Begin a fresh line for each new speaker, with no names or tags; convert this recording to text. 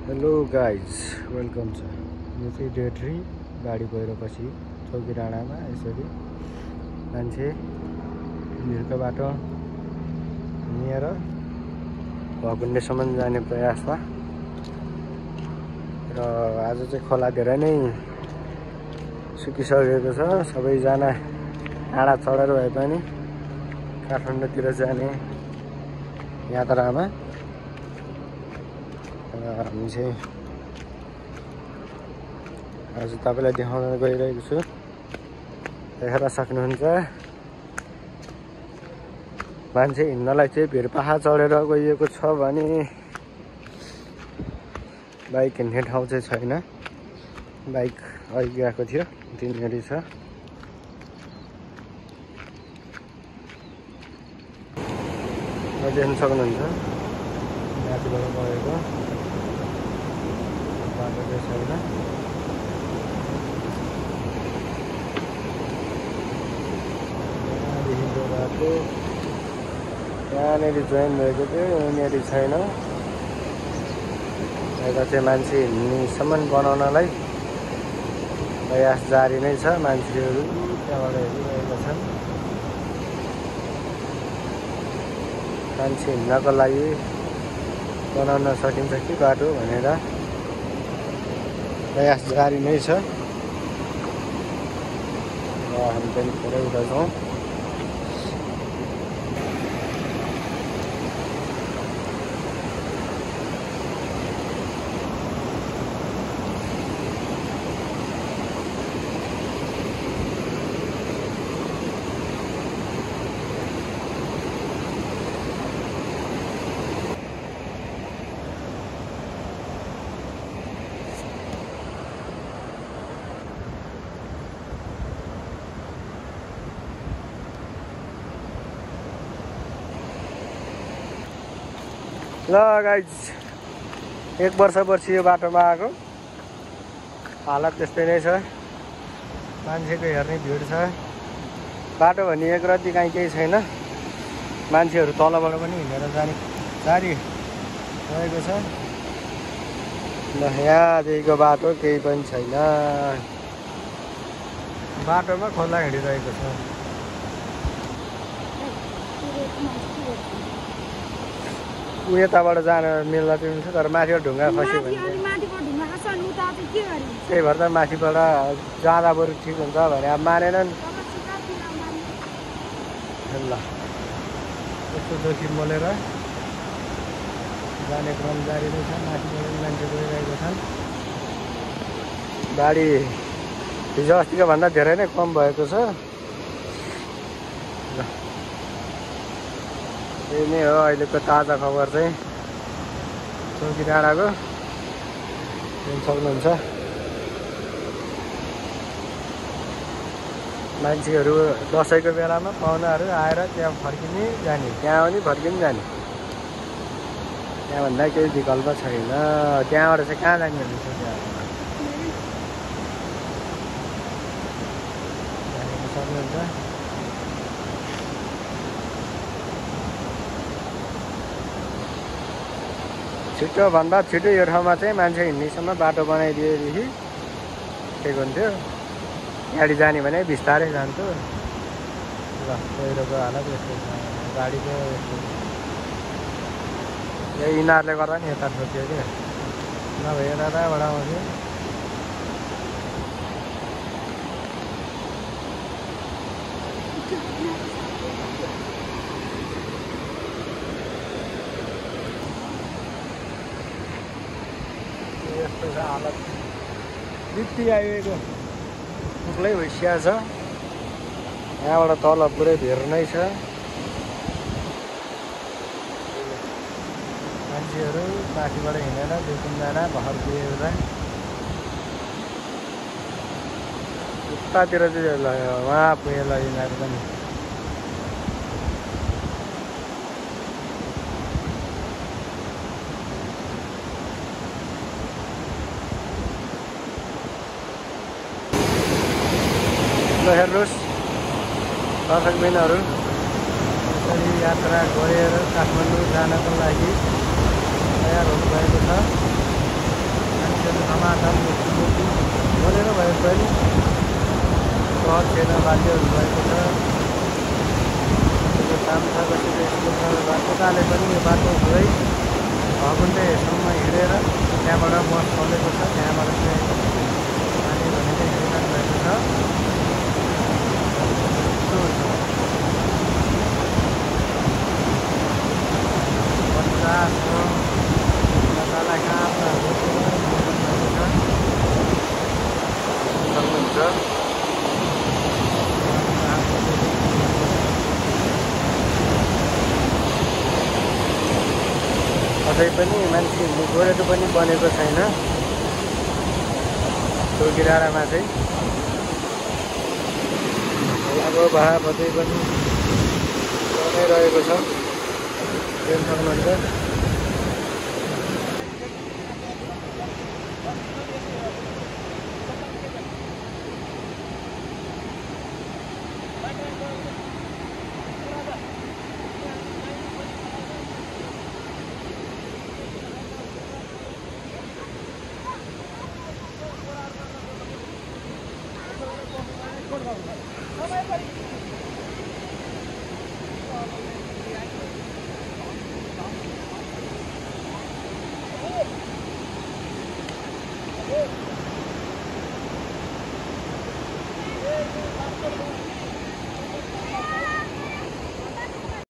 Hello guys welcome छ। यो चाहिँ डे 3 गाडी गएपछि चौकी डाँडामा यसरी मान्छे भिरको बाटो लिएर भकुण्डेसम्म जाने प्रयासमा र आज चाहिँ खोला धेरै नै सुकिसकेको छ। सबैजना डाँडा चढेर भए पनि काठमाडौँतिर जाने यात्रामा हामी चाहिँ आज तपाईलाई देखाउन गइरहेको छु। देखेर सक्नुहुन्छ मान्छे हिँड्नलाई चाहिँ भिरपाखा चढेर गइएको छ भने बाइक हिँड्ने ठाउँ चाहिँ छैन। बाइक अघि गएको थियो तिनीहरू छ। देख्न सक्नुहुन्छ माथिबाट गएको बाटो चाहिँ छैन। यहाँदेखिको बाटो यहाँनिर जोइन भएको थियो, यहाँनिर छैन। यता चाहिँ मान्छे हिँड्नेसम्म बनाउनलाई प्रयास जारी नै छ। मान्छेहरू त्यहाँबाट हेरिरहेका छन्। मान्छे हिँड्नको लागि बनाउन सकिन्छ कि बाटो भनेर प्रयास जारी नै छ। हामी पनि थोरै उता छौँ। ल गाइज 1 वर्षपछि यो बाटोमा आएको हालत त्यस्तै नै छ। मान्छेको हेर्ने भिड छ। बाटो भनिएको रति काहीँ केही छैन। मान्छेहरू तलबाट पनि हिँडेर जाने जारी रहेको छ। ल यहाँदेखिको बाटो केही पनि छैन। बाटोमा खोला हिँडिरहेको छ। यताबाट जान मिल्ला मिल्छ तर माथिबाट ढुङ्गा खस्यो भने त्यही भएर त माथिबाट जाँदा बरु ठिक हुन्छ भने अब मानेनन्। ल यस्तो दोषी मोलेर जाने क्रम जारी नै छ। माथिबाट मान्छे गइरहेको छन्। गाडी हिजो अस्तिको भन्दा धेरै नै कम भएको छ। यही नै हो अहिलेको ताजा खबर चाहिँ चौकी डाँडाको। हेर्न सक्नुहुन्छ मान्छेहरू दसैँको बेलामा पाहुनाहरू आएर त्यहाँ फर्किने जाने, त्यहाँ पनि फर्किने जाने। त्यहाँभन्दा केही विकल्प छैन। त्यहाँबाट चाहिँ कहाँ जाने भन्ने सक्नुहुन्छ। छिटो भन्दा छिटो यो ठाउँमा चाहिँ मान्छे हिँड्नेसम्म बाटो बनाइदिएदेखि ठिक हुन्थ्यो। गाडी जाने भने बिस्तारै जान्थ्यो। ल पहिरोको हालत यस्तो छ। गाडीको यही यिनीहरूले गर्दा नि यता ठोक्यो क्या। नभए यताबाट आउँथ्यो। यस्तो छ हालत। बित्ती आइएको उक्लै भइसकेको छ। यहाँबाट तल पुरै भिर नै छ। मान्छेहरू माथिबाट हिँडेर 2-3 जना भर पुगेर उतातिर चाहिँ उहाँ पुगेर यिनीहरू पनि। हेर्नुहोस् दर्शकबिनहरू यसरी यात्रा गरेर काठमाडौँ जानको लागि तयार हुनुभएको छ। महाकाल मूर्ति बनेर भए पनि सहर छैन, बाल्यहरू भएको छ। यो काम छ कसरी बाटोकाले पनि यो बाटो पुरै भकुण्डेसम्म हिँडेर त्यहाँबाट बस चलेको छ। त्यहाँबाट चाहिँ पानी भनेको निर्माण भएको छ। अझै पनि मान्छे हिँड्ने गोरेटो पनि बनेको छैन त्यो किनारामा चाहिँ। खोलाको बहाव अझै पनि रहेको छ, हेर्न सक्नुहुन्छ।
Good.